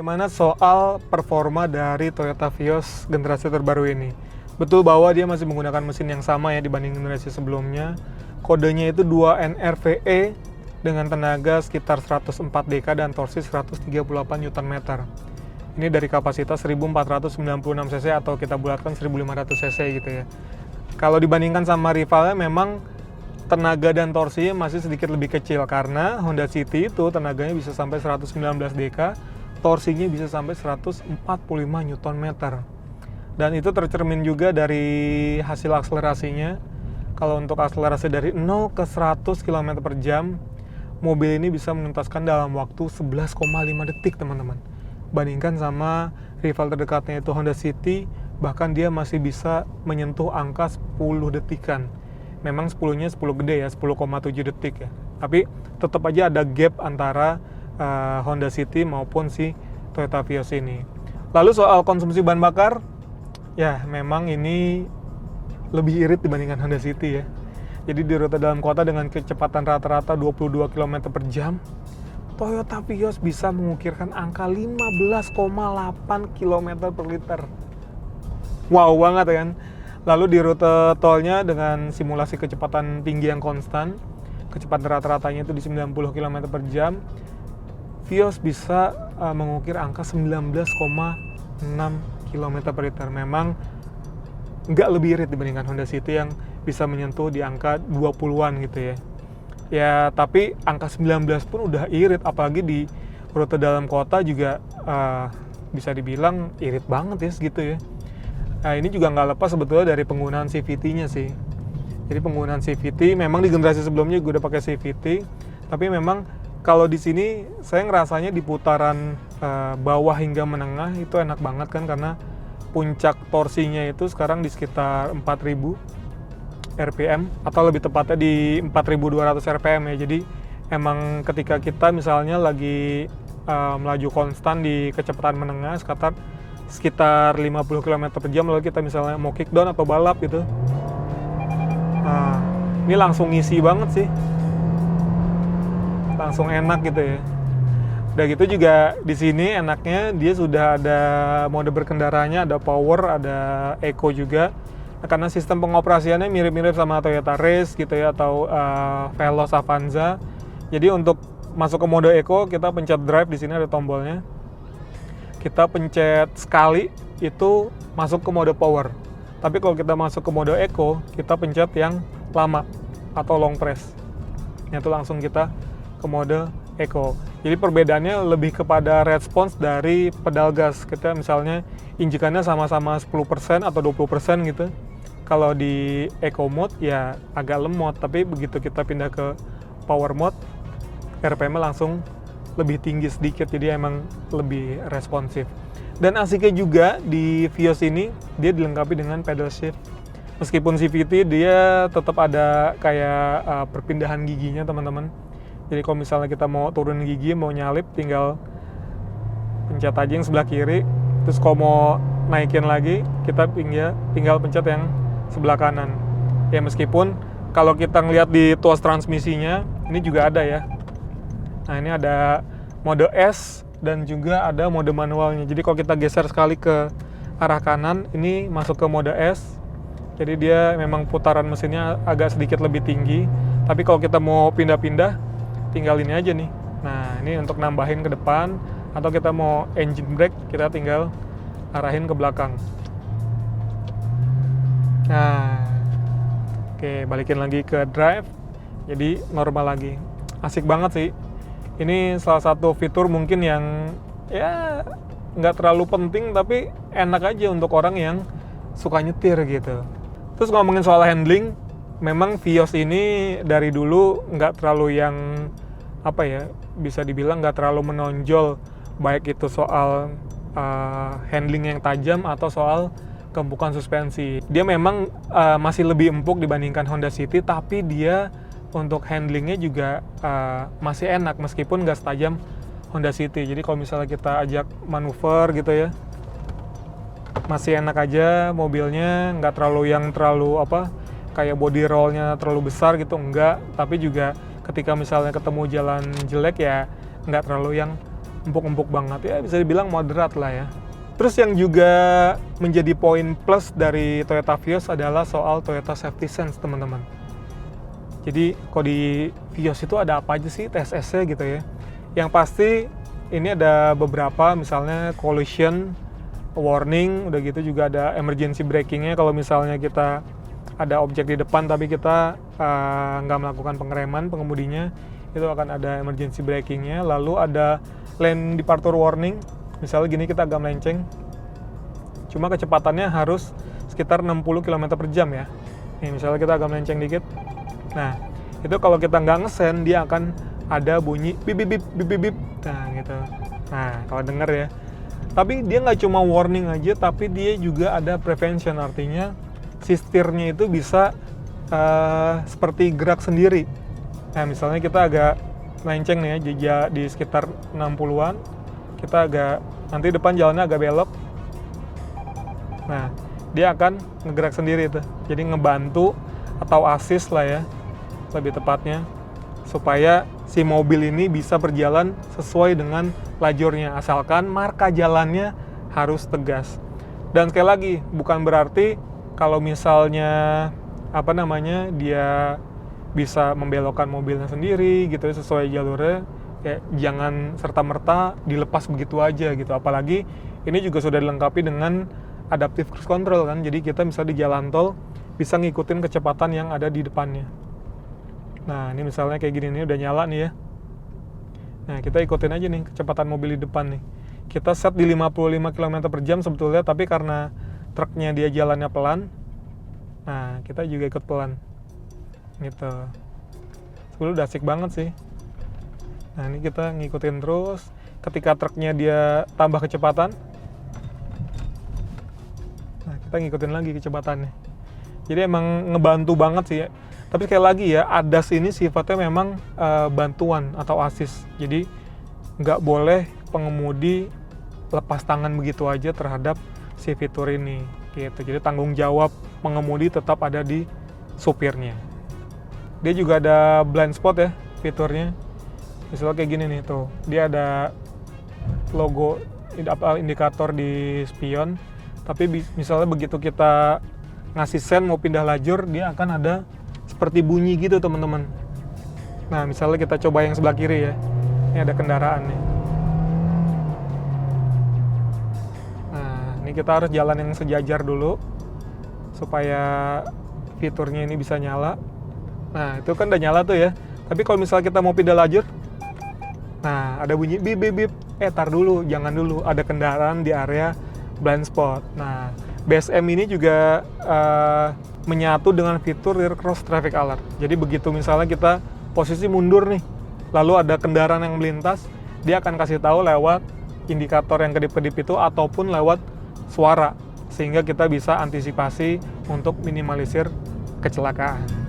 Bagaimana soal performa dari Toyota Vios generasi terbaru ini? Betul bahwa dia masih menggunakan mesin yang sama ya dibanding generasi sebelumnya. Kodenya itu 2NRVE dengan tenaga sekitar 104 dk dan torsi 138 Nm. Ini dari kapasitas 1496 cc atau kita bulatkan 1500 cc gitu ya. Kalau dibandingkan sama rivalnya memang tenaga dan torsinya masih sedikit lebih kecil karena Honda City itu tenaganya bisa sampai 119 dk, torsinya bisa sampai 145 Nm. Dan itu tercermin juga dari hasil akselerasinya. Kalau untuk akselerasi dari 0 ke 100 km per jam, mobil ini bisa menuntaskan dalam waktu 11,5 detik teman-teman. Bandingkan sama rival terdekatnya itu Honda City, bahkan dia masih bisa menyentuh angka 10 detikan. Memang 10-nya 10 gede ya, 10,7 detik ya. Tapi tetap aja ada gap antara Honda City maupun si Toyota Vios ini. Lalu soal konsumsi bahan bakar, ya memang ini lebih irit dibandingkan Honda City ya. Jadi di rute dalam kota dengan kecepatan rata-rata 22 km per jam, Toyota Vios bisa mengukirkan angka 15,8 km per liter. Wow banget kan? Lalu di rute tolnya dengan simulasi kecepatan tinggi yang konstan, kecepatan rata-ratanya itu di 90 km per jam, Vios bisa mengukir angka 19,6 km per liter. Memang nggak lebih irit dibandingkan Honda City yang bisa menyentuh di angka 20-an gitu ya. Ya, tapi angka 19 pun udah irit, apalagi di rute dalam kota juga bisa dibilang irit banget ya segitu ya. Nah, ini juga nggak lepas sebetulnya dari penggunaan CVT-nya sih. Jadi penggunaan CVT, memang di generasi sebelumnya gue udah pakai CVT, tapi memang kalau di sini saya ngerasanya di putaran bawah hingga menengah itu enak banget kan, karena puncak torsinya itu sekarang di sekitar 4000 RPM atau lebih tepatnya di 4200 RPM ya. Jadi emang ketika kita misalnya lagi melaju konstan di kecepatan menengah sekitar 50 km per jam, lalu kita misalnya mau kickdown atau balap gitu, nah ini langsung ngisi banget sih, langsung enak gitu ya. Udah gitu juga di sini enaknya dia sudah ada mode berkendaranya, ada power, ada eco juga. Nah, karena sistem pengoperasiannya mirip-mirip sama Toyota Race gitu ya, atau Veloz Avanza. Jadi untuk masuk ke mode eco kita pencet drive, di sini ada tombolnya. Kita pencet sekali itu masuk ke mode power. Tapi kalau kita masuk ke mode eco, kita pencet yang lama atau long press. Itu langsung kita ke mode eco. Jadi perbedaannya lebih kepada respons dari pedal gas. Kita misalnya injekannya sama-sama 10% atau 20% gitu. Kalau di eco mode ya agak lemot, tapi begitu kita pindah ke power mode, RPM-nya langsung lebih tinggi sedikit, jadi emang lebih responsif. Dan asiknya juga di Vios ini dia dilengkapi dengan pedal shift. Meskipun CVT dia tetap ada kayak perpindahan giginya teman-teman. Jadi kalau misalnya kita mau turun gigi, mau nyalip, tinggal pencet aja yang sebelah kiri. Terus kalau mau naikin lagi, kita tinggal pencet yang sebelah kanan. Ya meskipun kalau kita ngelihat di tuas transmisinya, ini juga ada ya. Nah ini ada mode S dan juga ada mode manualnya. Jadi kalau kita geser sekali ke arah kanan, ini masuk ke mode S. Jadi dia memang putaran mesinnya agak sedikit lebih tinggi. Tapi kalau kita mau pindah-pindah, tinggal ini aja nih. Nah ini untuk nambahin ke depan, atau kita mau engine brake, kita tinggal arahin ke belakang. Nah, oke, balikin lagi ke drive. Jadi normal lagi. Asik banget sih. Ini salah satu fitur mungkin yang ya nggak terlalu penting, tapi enak aja untuk orang yang suka nyetir gitu. Terus ngomongin soal handling, memang Vios ini dari dulu nggak terlalu yang apa ya, bisa dibilang nggak terlalu menonjol, baik itu soal handling yang tajam atau soal keempukan suspensi. Dia memang masih lebih empuk dibandingkan Honda City, tapi dia untuk handlingnya juga masih enak meskipun nggak setajam Honda City. Jadi kalau misalnya kita ajak manuver gitu ya, masih enak aja mobilnya, nggak terlalu kayak body rollnya terlalu besar gitu, enggak. Tapi juga ketika misalnya ketemu jalan jelek ya nggak terlalu yang empuk-empuk banget ya, bisa dibilang moderat lah ya. Terus yang juga menjadi poin plus dari Toyota Vios adalah soal Toyota Safety Sense, teman-teman. Jadi kalau di Vios itu ada apa aja sih TSS-nya gitu ya. Yang pasti ini ada beberapa, misalnya collision warning, udah gitu juga ada emergency braking-nya kalau misalnya kita ada objek di depan tapi kita nggak melakukan pengereman pengemudinya, itu akan ada emergency braking-nya. Lalu ada lane departure warning, misalnya gini kita agak melenceng, cuma kecepatannya harus sekitar 60 km per jam ya. Nih, misalnya kita agak melenceng dikit, nah itu kalau kita nggak ngesen dia akan ada bunyi bip bip bip bip bip bip, nah gitu. Nah kalau denger ya, tapi dia nggak cuma warning aja, tapi dia juga ada prevention, artinya si setirnya itu bisa seperti gerak sendiri. Nah misalnya kita agak melenceng nih ya, di sekitar 60-an, kita agak, nanti depan jalannya agak belok, nah dia akan ngegerak sendiri tuh, jadi ngebantu atau assist lah ya lebih tepatnya, supaya si mobil ini bisa berjalan sesuai dengan lajurnya, asalkan marka jalannya harus tegas. Dan sekali lagi, bukan berarti kalau misalnya dia bisa membelokkan mobilnya sendiri gitu sesuai jalurnya, ya jangan serta-merta dilepas begitu aja gitu. Apalagi ini juga sudah dilengkapi dengan adaptive cruise control kan, jadi kita bisa di jalan tol bisa ngikutin kecepatan yang ada di depannya. Nah ini misalnya kayak gini nih, udah nyala nih ya. Nah kita ikutin aja nih kecepatan mobil di depan nih. Kita set di 55 km per jam sebetulnya, tapi karena truknya dia jalannya pelan, nah kita juga ikut pelan gitu. Sebelum udah asik banget sih. Nah ini kita ngikutin terus, ketika truknya dia tambah kecepatan, nah kita ngikutin lagi kecepatannya. Jadi emang ngebantu banget sih ya. Tapi sekali lagi ya, ADAS ini sifatnya memang bantuan atau assist. Jadi nggak boleh pengemudi lepas tangan begitu aja terhadap si fitur ini gitu. Jadi tanggung jawab pengemudi tetap ada di supirnya. Dia juga ada blind spot ya fiturnya. Misalnya kayak gini nih tuh, dia ada logo indikator di spion, tapi misalnya begitu kita ngasih sen mau pindah lajur, dia akan ada seperti bunyi gitu teman-teman. Nah misalnya kita coba yang sebelah kiri ya, ini ada kendaraan nih. Nah ini kita harus jalan yang sejajar dulu supaya fiturnya ini bisa nyala. Nah itu kan udah nyala tuh ya, tapi kalau misalnya kita mau pindah lajur, nah ada bunyi bip bip bip, tar dulu, jangan dulu, ada kendaraan di area blind spot. Nah BSM ini juga menyatu dengan fitur rear cross traffic alert. Jadi begitu misalnya kita posisi mundur nih, lalu ada kendaraan yang melintas, dia akan kasih tahu lewat indikator yang kedip-kedip itu ataupun lewat suara, sehingga kita bisa antisipasi untuk minimalisir kecelakaan.